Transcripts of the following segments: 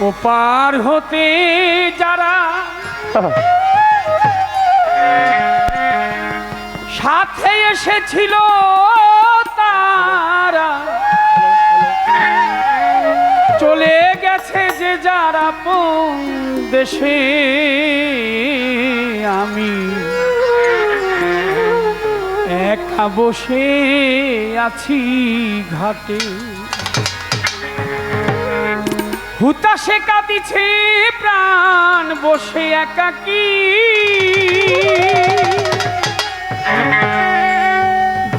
ওপার হতে যারা সাথে এসেছিল তারা চলে গেছে যে যারা আপন দেশে। আমি একা বসে আছি ঘাটে, হুতাশে কাঁদিছে প্রাণ বসে একাকী।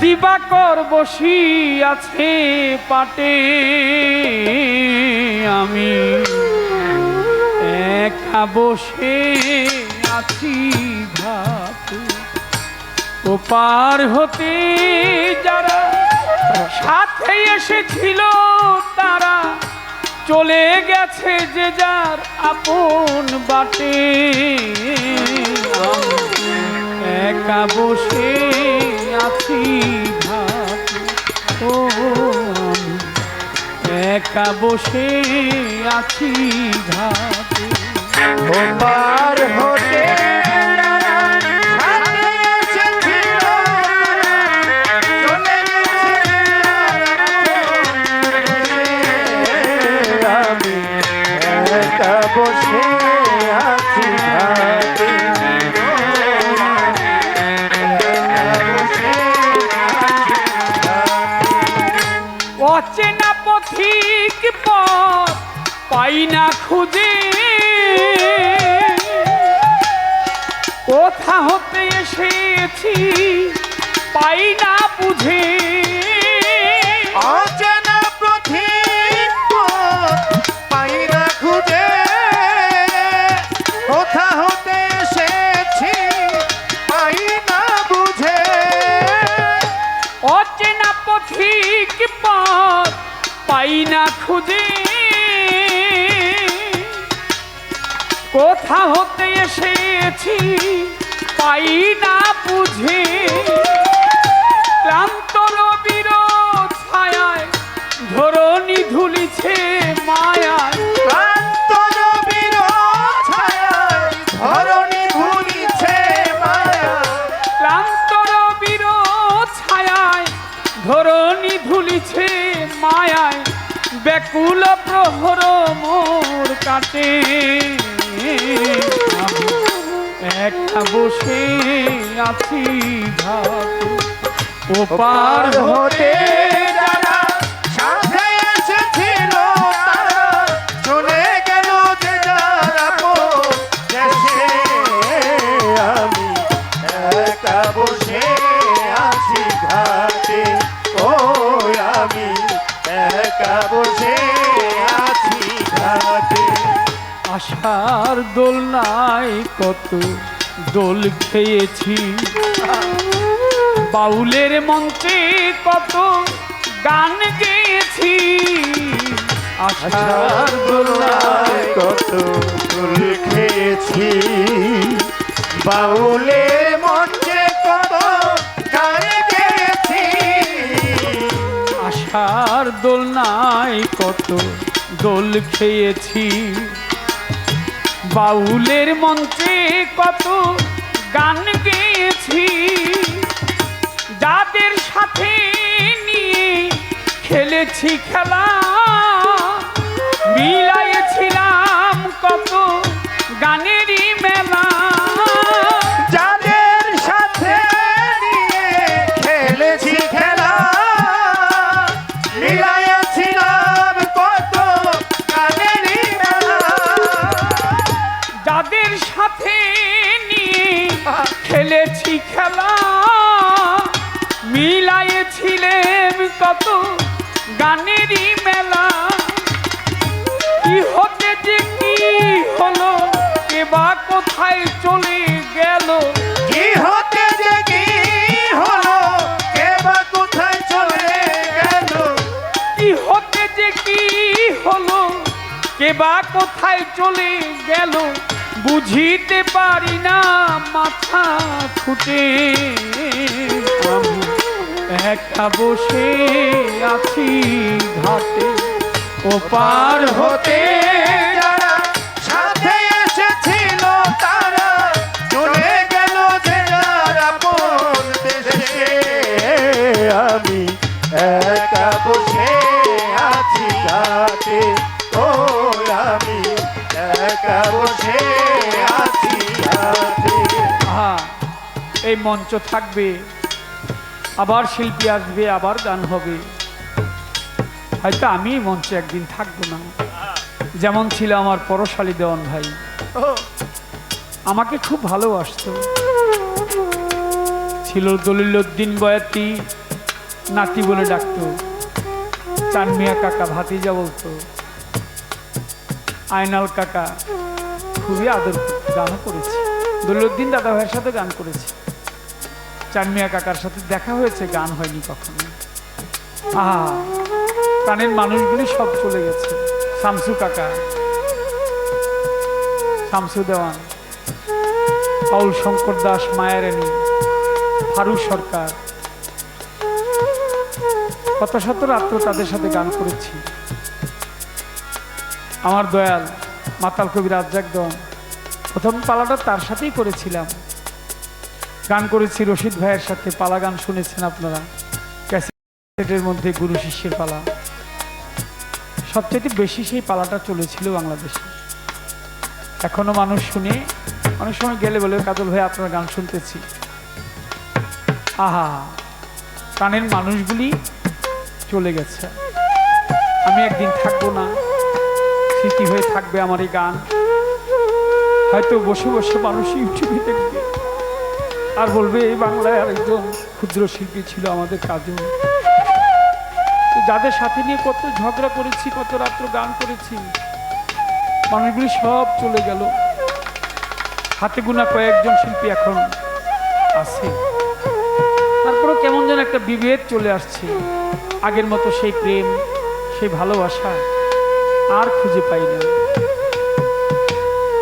দিবাকর বসি আছে পাটে, আমি একা বসে আছি ঘাটে। ওপার হতে যারা সাথে এসেছিল তারা চলে গেছে যে যার আপন বাটে। একা বসে আছি ঘাটে, ও একা বসে আছি ঘাটে। ওপার হতে বসে আছি ঘাটে, অচেনা পথিক পথ পাই না খুঁজে, কোথা হতে এসেছি পাই না বুঝে। অচেনা পথিক পথ পাই না খুঁজে, কোথা হতে এসেছি পাই না বুঝে। অচেনা পথিক পথ পাই না খুঁজে, কোথা হতে এসেছি পাই না বুঝে। ক্লান্ত রবির ছায়ায় ধরণী ধুলিছে মায়ায়, ক্লান্ত রবির ছায়ায় ধরণী ধুলিছে মায়ায়। ক্লান্ত রবির ছায়ায় ধরণী ধুলিছে মায়ায়। ব্যাকুল প্রহর মোর কাটে, একা বসে আছি ঘাটে। ওপার হতে যারা সাথে এসেছিল তারা চলে গেল যে যার আপন দেশে। আমি একা বসে আছি ঘাটে, ও আমি একা বসে আছি ঘাটে। আশার দোলনায় কত দোল খেয়েছি, বাউলের মঞ্চে কত গান গেয়েছি। আশার দোলনায় কত দোল খেয়েছি, বাউলের মঞ্চে কত গান গেয়েছি। আশার দোলনায় কত দোল খেয়েছি, বাউলের মঞ্চে কত গান গেয়েছি। যাদের সাথে নিয়ে খেলেছি খেলা, মিলাইছিলাম কত গানেরই মেলা। যাদের সাথে নিয়ে খেলেছি খেলা, মিলাইছিলাম কত গানেরই মেলা। যাদের সাথে নিয়ে খেলেছি খেলা, মিলাইছিলেন কত গানেরই মেলা। কি হতে যে কি হলো, কে বা কোথায় চলে গেল। কি হতে যে কি হলো, কে বা কোথায় চলে গেল। কি হতে যে কি হলো, কে বা কোথায় চলে গেল। বুঝিতে পারি না মাথা খুঁটে, আমি একা বসে আছি ঘাটে। ও পার হতে যারা সাথে এসেছিল তারা চলে গেল যে যার আপন দেশে। আমি একা বসে আছি ঘাটে, ও আমি একা বসে আছি ঘাটে। আহা, এই মঞ্চ থাকবে, আবার শিল্পী আসবে, আবার গান হবে। হয়তো আমি এই মঞ্চে একদিন থাকবো না, যেমন ছিল আমার পরশালী দেওয়ান ভাই। আমাকে খুব ভালোবাসতো, ছিল দলিলউদ্দিন বয়াতি নাতি বলে ডাকতো, চানমিয়া কাকা ভাতিজা বলতো, আয়নাল কাকা খুবই আদর, গানও করেছি, দলিলউদ্দিন দাদা ভাইয়ের সাথে গান করেছি, চানমিয়া কাকার সাথে দেখা হয়েছে, গান হয়নি কখনো। আহা, প্রাণের মানুষগুলি সব চলে গেছে। শামসু কাকা, শামসু দেওয়ান, পাউল শঙ্কর দাস, মায়ারানী, ফারুক সরকার, কত শত রাত্র তাদের সাথে গান করেছি। আমার দয়াল মাতাল কবি রাজ্জাক দেওয়ান, প্রথম পালাটা তার সাথেই করেছিলাম। গান করেছি রশিদ ভাইয়ের সাথে, পালা গান শুনেছেন আপনারা, ক্যাসেটের মধ্যে গুরু শিষ্যের পালা। সবচেয়ে বেশি সেই পালাটা চলেছিল বাংলাদেশে, এখনো মানুষ শুনে, অনেক সময় গেলে বলে কাজল ভাই আপনার গান শুনতেছি। আহা, প্রাণের মানুষগুলি চলে গেছে। আমি একদিন থাকবো না, স্মৃতি হয়ে থাকবে আমার এই গান। হয়তো বসে বসে মানুষ ইউটিউবে দেখবে আর বলবে এই বাংলায় আরেকজন ক্ষুদ্র শিল্পী ছিল আমাদের কাজল, যাদের সাথে নিয়ে কত ঝগড়া করেছি, কত রাত্র গান করেছি, মানুষগুলি সব চলে গেল। হাতে গোনা কয়েকজন শিল্পী এখন আছে, তারপরেও কেমন যেন একটা বিভেদ চলে আসছে। আগের মতো সেই প্রেম, সেই ভালোবাসা আর খুঁজে পাই না,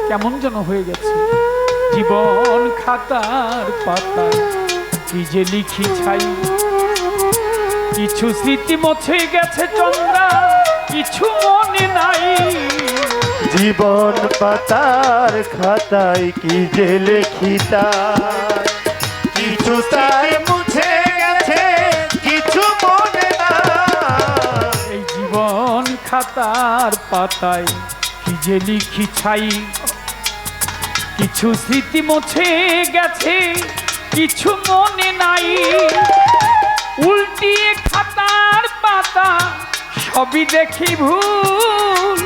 কেমন যেন হয়ে গেছে। জীবন খাতার পাতা কি যে লিখি ছাই, কিছু স্মৃতি মুছে গেছে চন্দ্রা, কিছু মনে নাই। জীবন পাতার খাতায় কি যে লেখি তাই, কিছু তার মুছে গেছে, কিছু মনে নাই। এই জীবন খাতার পাতায় কি যে লিখি ছাই, কিছু স্মৃতি মুছে গেছে, কিছু মনে নাই। উল্টিয়ে খাতার পাতা সবই দেখি ভুল,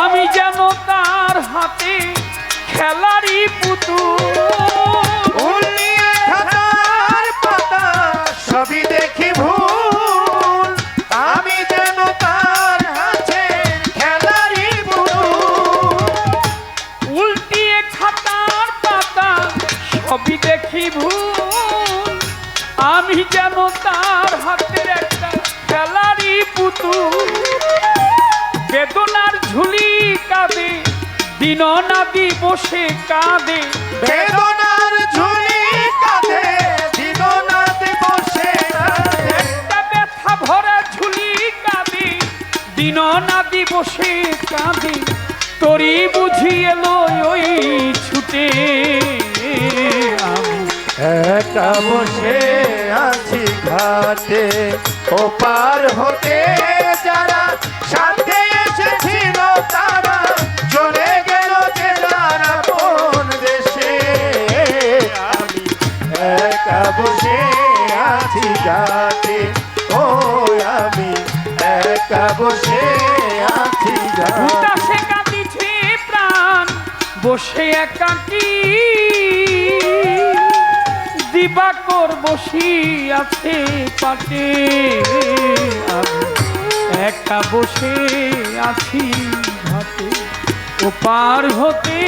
আমি যেন তার হাতে খেলারই পুতুল। উল্টিয়ে খাতার পাতা সবই দেখি ভুল, আমি যেন তার হাতে খেলারই পুতুল। উল্টিয়ে খাতার পাতা সবই দেখি ভুল, আমি যেন তার হাতের একটা খেলারই পুতুল। বেদনার ঝুলি কাঁদে, দিন নাদি বসে কাঁদে, বেদনার ঝুলি কাঁধে দিন রাতে বসে কাঁদে। একটা ব্যথা ভরা ঝুলি কাঁদে, দিন নাদি বসে কাঁদে। তোরই বুঝি এলো ওই ছুটে, আমি একা বসে আছি ঘাটে, ও পার হতে যারা সাথে এসেছিল তারা চলে গেল যে যার আপন দেশে। আমি একা বসে আছি ঘাটে, ও আমি একা বসে আছি ঘাটে। উদাসে কাঁদিছে প্রাণ বসে একাকী, দিবাকর বসি আছে পাটে, আমি একা বসে আছি ঘাটে। ও পার হতে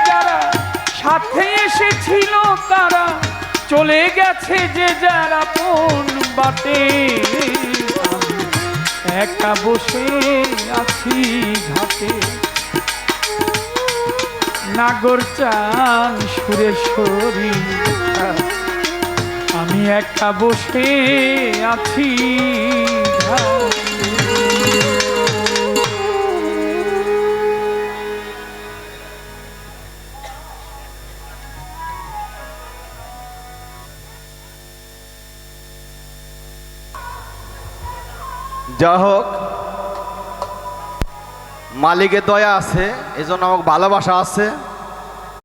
যারা সাথে এসেছিল তারা চলে গেছে যে যার আপন বাটে, আমি একা বসে আছি ঘাটে। নাগর চান সুরেশ্বরী, আমি একা বসে আছি ঘাটে। যা হোক, মালিকের দয়া আছে, এজন্য আমাকে ভালোবাসা আছে।